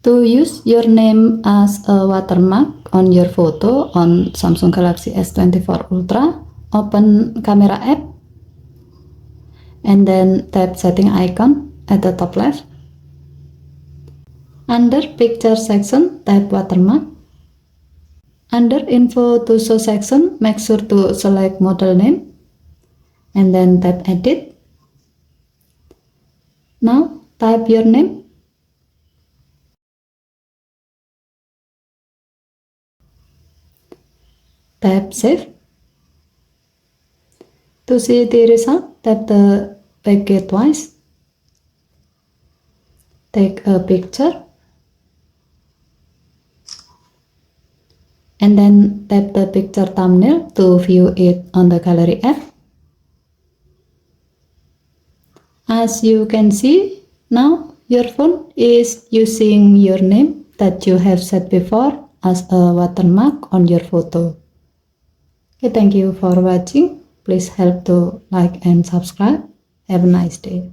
To use your name as a watermark on your photo on Samsung Galaxy S24 Ultra, open Camera app and then tap Setting icon at the top left. Under Picture section, tap Watermark. Under Info to Show section, make sure to select model name and then tap Edit. Now type your name. Tap Save. To see the result, tap the back key twice. Take a picture. And then tap the picture thumbnail to view it on the Gallery app. As you can see, now your phone is using your name that you have set before as a watermark on your photo. Okay, thank you for watching. Please help to like and subscribe. Have a nice day.